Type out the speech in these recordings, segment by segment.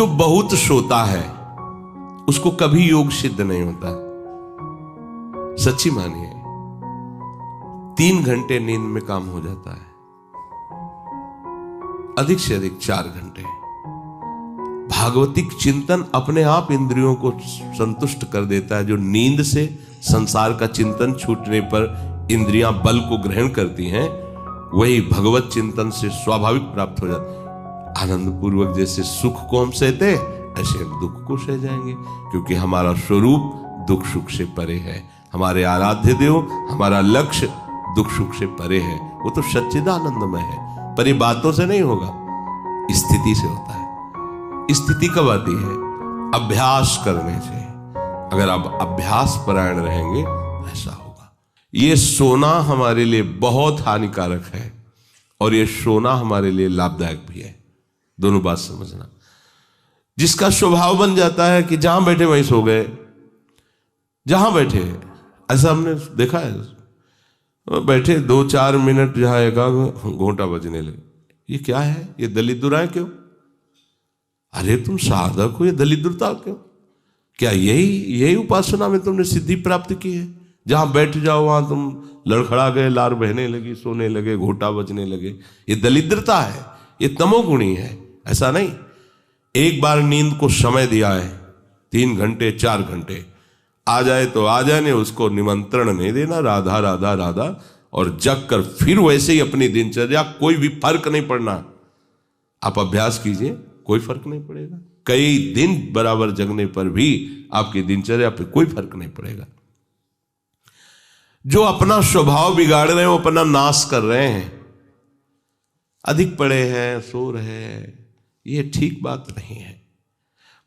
जो बहुत सोता है उसको कभी योग सिद्ध नहीं होता। सच्ची मानिए, 3 घंटे नींद में काम हो जाता है, अधिक से अधिक 4 घंटे। भागवतिक चिंतन अपने आप इंद्रियों को संतुष्ट कर देता है। जो नींद से संसार का चिंतन छूटने पर इंद्रियां बल को ग्रहण करती हैं, वही भगवत चिंतन से स्वाभाविक प्राप्त हो जाता है। आनंद पूर्वक जैसे सुख को हम सहते, ऐसे हम दुख को सह जाएंगे, क्योंकि हमारा स्वरूप दुख सुख से परे है। हमारे आराध्य देव, हमारा लक्ष्य दुख सुख से परे है। वो तो सच्चिदानंदमय है, पर ये बातों से नहीं होगा, स्थिति से होता है। स्थिति कब आती है? अभ्यास करने से। अगर आप अभ्यास परायण रहेंगे ऐसा होगा। ये सोना हमारे लिए बहुत हानिकारक है और ये सोना हमारे लिए लाभदायक भी है। दोनों बात समझना। जिसका स्वभाव बन जाता है कि जहां बैठे वहीं सो गए, जहां बैठे, ऐसा हमने देखा है। बैठे 2-4 मिनट जहां एक घोंटा बजने लगे, ये क्या है? ये दलिद्र क्यों? अरे तुम साधक हो, ये दलिद्रता क्यों? क्या यही उपासना में तुमने सिद्धि प्राप्त की है? जहां बैठ जाओ वहां तुम लड़खड़ा गए, लार बहने लगी, सोने लगे, घोटा बजने लगे। ये दलिद्रता है, ये तमोगुणी है। ऐसा नहीं। एक बार नींद को समय दिया है, 3 घंटे 4 घंटे, आ जाए तो आ जाए, नहीं उसको निमंत्रण नहीं देना, राधा राधा राधा, और जग कर फिर वैसे ही अपनी दिनचर्या। कोई भी फर्क नहीं पड़ना। आप अभ्यास कीजिए, कोई फर्क नहीं पड़ेगा। कई दिन बराबर जगने पर भी आपकी दिनचर्या पे कोई फर्क नहीं पड़ेगा। जो अपना स्वभाव बिगाड़ रहे हैं वो अपना नाश कर रहे हैं। अधिक पड़े हैं, सो रहे हैं, ये ठीक बात नहीं है।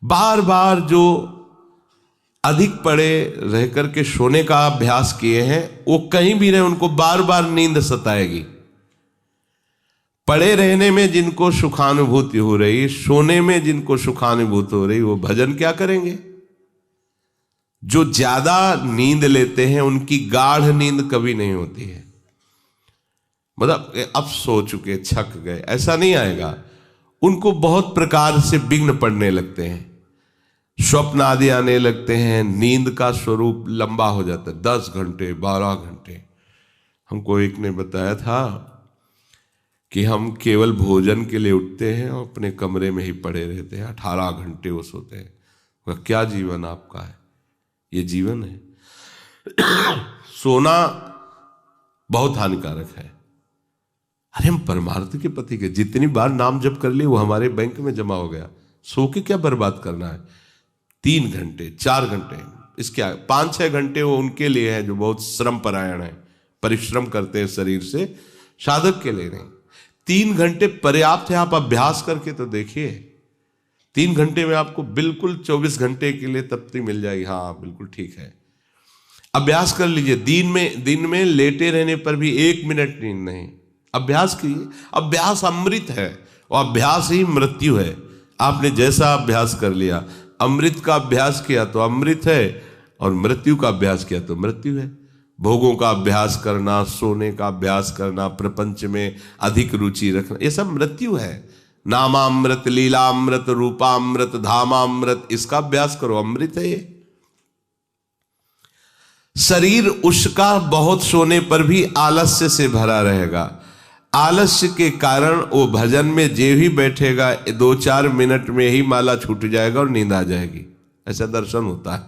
बार बार जो अधिक पड़े रह करके सोने का अभ्यास किए हैं, वो कहीं भी रहे, उनको बार बार नींद सताएगी। पड़े रहने में जिनको सुखानुभूति हो रही, सोने में जिनको सुखानुभूति हो रही, वो भजन क्या करेंगे? जो ज्यादा नींद लेते हैं उनकी गाढ़ नींद कभी नहीं होती है। मतलब अब सो चुके, थक गए, ऐसा नहीं आएगा। उनको बहुत प्रकार से विघ्न पड़ने लगते हैं, स्वप्न आदि आने लगते हैं, नींद का स्वरूप लंबा हो जाता है, 10 घंटे 12 घंटे। हमको एक ने बताया था कि हम केवल भोजन के लिए उठते हैं और अपने कमरे में ही पड़े रहते हैं, 18 घंटे वो सोते हैं। वह क्या जीवन आपका है? ये जीवन है? सोना बहुत हानिकारक है। अरे हम परमार्थ के पति के जितनी बार नाम जप कर लिए वो हमारे बैंक में जमा हो गया। सो के क्या बर्बाद करना है? 3 घंटे 4 घंटे, इसके 5-6 घंटे वो उनके लिए है जो बहुत श्रम परायण है, परिश्रम करते हैं शरीर से, साधक के लिए नहीं। 3 घंटे पर्याप्त है। आप अभ्यास करके तो देखिए, 3 घंटे में आपको बिल्कुल 24 घंटे के लिए तृप्ति मिल जाएगी। हाँ बिल्कुल ठीक है, अभ्यास कर लीजिए। दिन में लेटे रहने पर भी 1 मिनट नींद नहीं। अभ्यास कीजिए। अभ्यास अमृत है और अभ्यास ही मृत्यु है। आपने जैसा अभ्यास कर लिया, अमृत का अभ्यास किया तो अमृत है, और मृत्यु का अभ्यास किया तो मृत्यु है। भोगों का अभ्यास करना, सोने का अभ्यास करना, प्रपंच में अधिक रुचि रखना, ये सब मृत्यु है। नामामृत, लीलामृत, रूपामृत, धामामृत, इसका अभ्यास करो, अमृत है ये। शरीर उसका बहुत सोने पर भी आलस्य से भरा रहेगा। आलस्य के कारण वो भजन में जे भी बैठेगा 2-4 मिनट में ही माला छूट जाएगा और नींद आ जाएगी। ऐसा दर्शन होता है।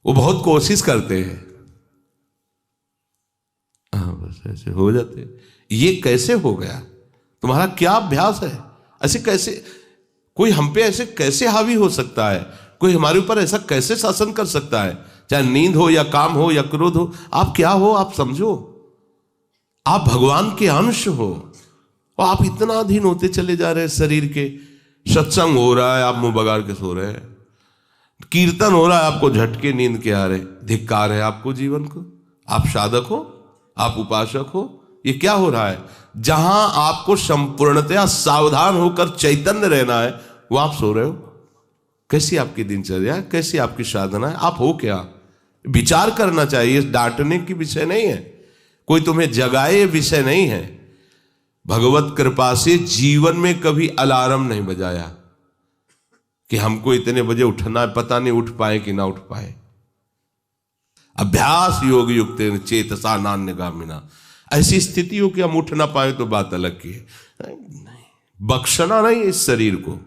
वो बहुत कोशिश करते हैं, बस ऐसे हो जाते। ये कैसे हो गया? तुम्हारा क्या अभ्यास है? ऐसे कैसे कोई हम पे ऐसे कैसे हावी हो सकता है? कोई हमारे ऊपर ऐसा कैसे शासन कर सकता है? चाहे नींद हो या काम हो या क्रोध हो, आप क्या हो आप समझो। आप भगवान के अंश हो और आप इतना अधीन होते चले जा रहे हैं शरीर के। सत्संग हो रहा है, आप मुंह बगाड़ के सो रहे हैं। कीर्तन हो रहा है, आपको झटके नींद के आ रहे। धिक्कार है आपको जीवन को। आप साधक हो, आप उपासक हो, ये क्या हो रहा है? जहां आपको संपूर्णतया सावधान होकर चैतन्य रहना है, वो आप सो रहे हो। कैसी आपकी दिनचर्या, कैसी आपकी साधना है? आप हो क्या? विचार करना चाहिए। डांटने की विषय नहीं है, कोई तुम्हें जगाए विषय नहीं है। भगवत कृपा से जीवन में कभी अलार्म नहीं बजाया, कि हमको इतने बजे उठना है, पता नहीं उठ पाए कि ना उठ पाए। अभ्यास योग युक्त चेतसा नान्यगामिना, ऐसी स्थिति हो कि हम उठ ना पाए तो बात अलग की है। नहीं, बख्शना नहीं इस शरीर को,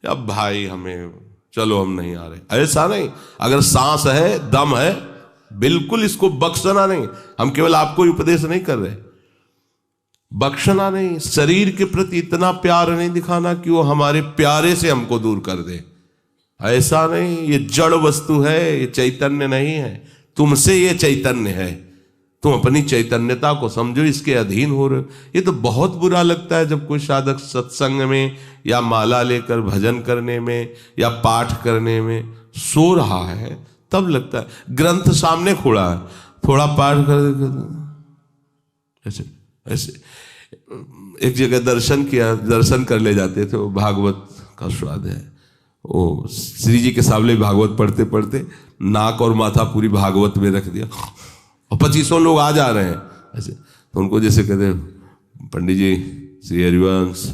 अब भाई हमें चलो हम नहीं आ रहे, ऐसा नहीं। अगर सांस है, दम है, बिल्कुल इसको बख्शना नहीं। हम केवल आपको उपदेश नहीं कर रहे, बख्शना नहीं। शरीर के प्रति इतना प्यार नहीं दिखाना कि वो हमारे प्यारे से हमको दूर कर दे, ऐसा नहीं। ये जड़ वस्तु है, ये चैतन्य नहीं है। तुमसे ये चैतन्य है, तुम अपनी चैतन्यता को समझो, इसके अधीन हो रहे हो। ये तो बहुत बुरा लगता है जब कोई साधक सत्संग में या माला लेकर भजन करने में या पाठ करने में सो रहा है, तब लगता है। ग्रंथ सामने खोला है, थोड़ा पाठ कर, ऐसे ऐसे। एक जगह दर्शन किया, दर्शन कर ले जाते थे, वो भागवत का स्वाद है। वो श्री जी के सामने भागवत पढ़ते पढ़ते नाक और माथा पूरी भागवत में रख दिया, और 2500 लोग आ जा रहे हैं ऐसे। तो उनको जैसे कहते पंडित जी श्री हरिवंश,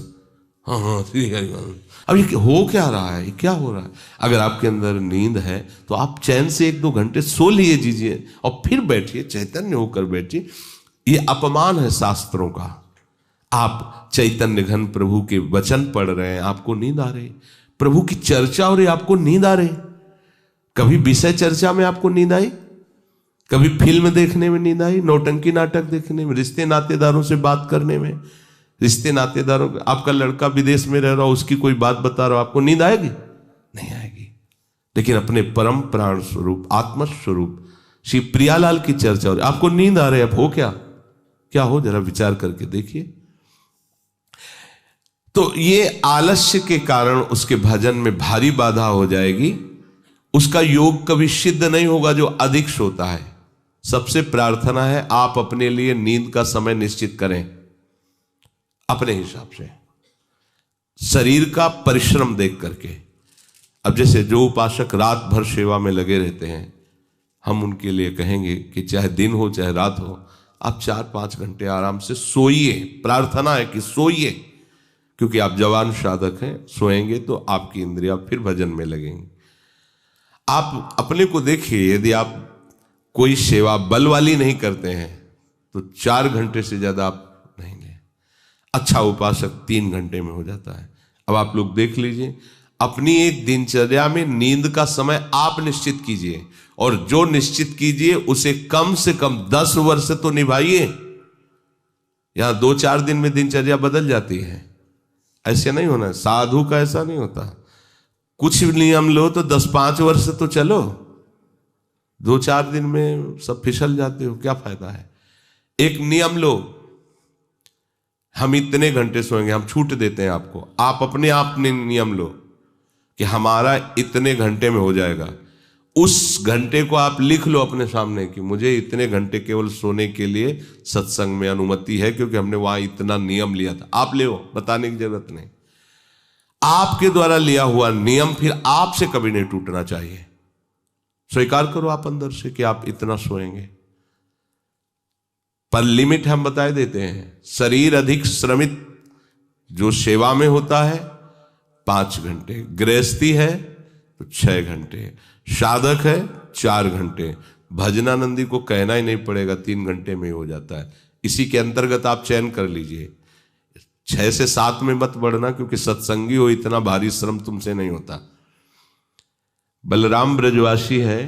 हाँ हाँ श्री हरिवंश। अब ये हो क्या रहा है, ये क्या हो रहा है? अगर आपके अंदर नींद है तो आप चैन से 1-2 घंटे सो लिए दीजिए और फिर बैठिए, चैतन्य होकर बैठिए। ये अपमान है शास्त्रों का। आप चैतन्य घन प्रभु के वचन पढ़ रहे हैं, आपको नींद आ रही, प्रभु की चर्चा हो रही, आपको नींद आ रही। कभी विषय चर्चा में आपको नींद आई? कभी फिल्म देखने में नींद आई? नौटंकी नाटक देखने में, रिश्ते नातेदारों से बात करने में, रिश्ते नातेदारों, आपका लड़का विदेश में रह रहा हो, उसकी कोई बात बता रहा हो, आपको नींद आएगी? नहीं आएगी। लेकिन अपने परम प्राण स्वरूप आत्म स्वरूप श्री प्रियालाल की चर्चा हो रही, आपको नींद आ रही है। अब हो क्या हो, जरा विचार करके देखिए। तो ये आलस्य के कारण उसके भजन में भारी बाधा हो जाएगी, उसका योग कभी सिद्ध नहीं होगा जो अधिक सोता है। सबसे प्रार्थना है आप अपने लिए नींद का समय निश्चित करें अपने हिसाब से, शरीर का परिश्रम देख करके। अब जैसे जो उपासक रात भर सेवा में लगे रहते हैं, हम उनके लिए कहेंगे कि चाहे दिन हो चाहे रात हो, आप 4-5 घंटे आराम से सोइए। प्रार्थना है कि सोइए, क्योंकि आप जवान साधक हैं, सोएंगे तो आपकी इंद्रियां फिर भजन में लगेंगी। आप अपने को देखिए, यदि आप कोई सेवा बल वाली नहीं करते हैं तो 4 घंटे से ज्यादा आप नहीं लें। अच्छा उपासक 3 घंटे में हो जाता है। अब आप लोग देख लीजिए, अपनी एक दिनचर्या में नींद का समय आप निश्चित कीजिए, और जो निश्चित कीजिए उसे कम से कम 10 वर्ष तो निभाइए। यहां 2-4 दिन में दिनचर्या बदल जाती है, ऐसे नहीं होना। साधु का ऐसा नहीं होता। कुछ नियम लो तो 10-5 वर्ष तो चलो, 2-4 दिन में सब फिसल जाते हो, क्या फायदा है? एक नियम लो, हम इतने घंटे सोएंगे, हम छूट देते हैं आपको। आप अपने आप ने नियम लो कि हमारा इतने घंटे में हो जाएगा। उस घंटे को आप लिख लो अपने सामने कि मुझे इतने घंटे केवल सोने के लिए सत्संग में अनुमति है, क्योंकि हमने वहां इतना नियम लिया था। आप ले, बताने की जरूरत नहीं। आपके द्वारा लिया हुआ नियम फिर आपसे कभी नहीं टूटना चाहिए। स्वीकार करो आप अंदर से कि आप इतना सोएंगे, पर लिमिट हम बता देते हैं। शरीर अधिक श्रमित जो सेवा में होता है 5 घंटे, गृहस्थी है तो 6 घंटे, साधक है 4 घंटे। भजनानंदी को कहना ही नहीं पड़ेगा, 3 घंटे में हो जाता है। इसी के अंतर्गत आप चयन कर लीजिए। 6 से 7 में मत बढ़ना, क्योंकि सत्संगी हो, इतना भारी श्रम तुमसे नहीं होता। बलराम ब्रजवासी है,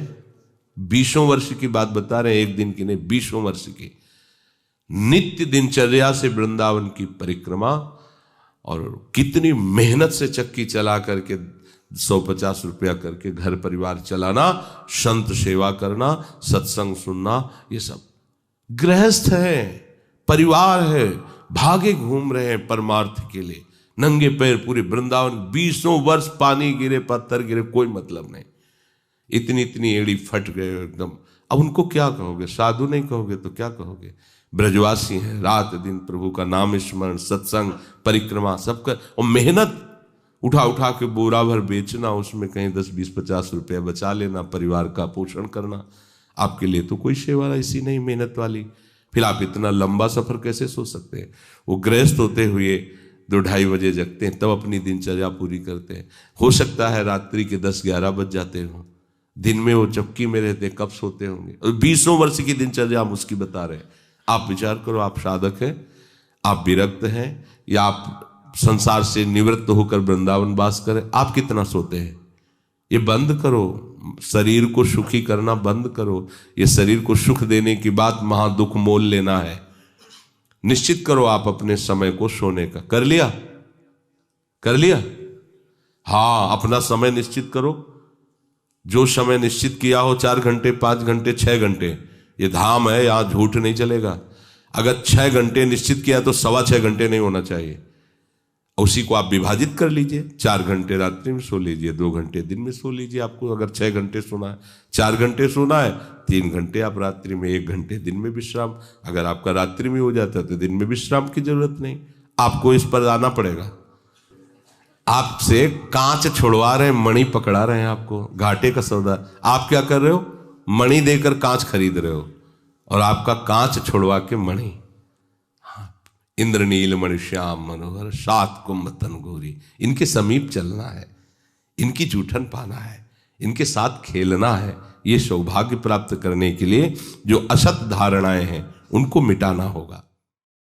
20 वर्ष की बात बता रहे हैं, एक दिन की नहीं, 20 वर्ष की नित्य दिनचर्या से वृंदावन की परिक्रमा, और कितनी मेहनत से चक्की चला करके 150 रुपया करके घर परिवार चलाना, संत सेवा करना, सत्संग सुनना, ये सब गृहस्थ है, परिवार है, भागे घूम रहे हैं परमार्थ के लिए, नंगे पैर पूरे वृंदावन। 20 वर्ष पानी गिरे, पत्थर गिरे, कोई मतलब नहीं। इतनी इतनी एड़ी फट गए एकदम। अब उनको क्या कहोगे? साधु नहीं कहोगे तो क्या कहोगे? ब्रजवासी हैं, रात दिन प्रभु का नाम स्मरण, सत्संग, परिक्रमा सब कर, और मेहनत उठा उठा के बोरा भर बेचना, उसमें कहीं 10, 20, 50 रुपया बचा लेना, परिवार का पोषण करना। आपके लिए तो कोई सेवा ऐसी नहीं मेहनत वाली, फिर आप इतना लंबा सफर कैसे सोच सकते हैं? वो गृहस्थ होते हुए 2-2:30 बजे जगते हैं, तब अपनी दिनचर्या पूरी करते हैं। हो सकता है रात्रि के 10-11 बज जाते हो, दिन में वो चौकी में रहते, कब सोते होंगे। और 20 वर्ष की दिनचर्या हम उसकी बता रहे हैं। आप विचार करो, आप साधक हैं, आप विरक्त हैं, या आप संसार से निवृत्त होकर वृंदावन वास करें, आप कितना सोते हैं? ये बंद करो, शरीर को सुखी करना बंद करो। ये शरीर को सुख देने की बात महादुख मोल लेना है। निश्चित करो आप अपने समय को सोने का। कर लिया? कर लिया? हाँ, अपना समय निश्चित करो। जो समय निश्चित किया हो, 4 घंटे, 5 घंटे, 6 घंटे, ये धाम है, यहां झूठ नहीं चलेगा। अगर 6 घंटे निश्चित किया तो 6.25 घंटे नहीं होना चाहिए। उसी को आप विभाजित कर लीजिए, 4 घंटे रात्रि में सो लीजिए, 2 घंटे दिन में सो लीजिए। आपको अगर 6 घंटे सोना है, 4 घंटे सोना है, 3 घंटे आप रात्रि में, 1 घंटे दिन में विश्राम। अगर आपका रात्रि में हो जाता है तो दिन में विश्राम की जरूरत नहीं। आपको इस पर आना पड़ेगा। आपसे कांच छुड़वा रहे हैं, मणि पकड़ा रहे हैं आपको, घाटे का सौदा। आप क्या कर रहे हो? मणि देकर कांच खरीद रहे हो, और आपका कांच छुड़वा के मणि। इंद्रनील मणि श्याम मनोहर 7 कुंभ तन गोरी, इनके समीप चलना है, इनकी जूठन पाना है, इनके साथ खेलना है। ये सौभाग्य प्राप्त करने के लिए जो असत धारणाएं हैं उनको मिटाना होगा।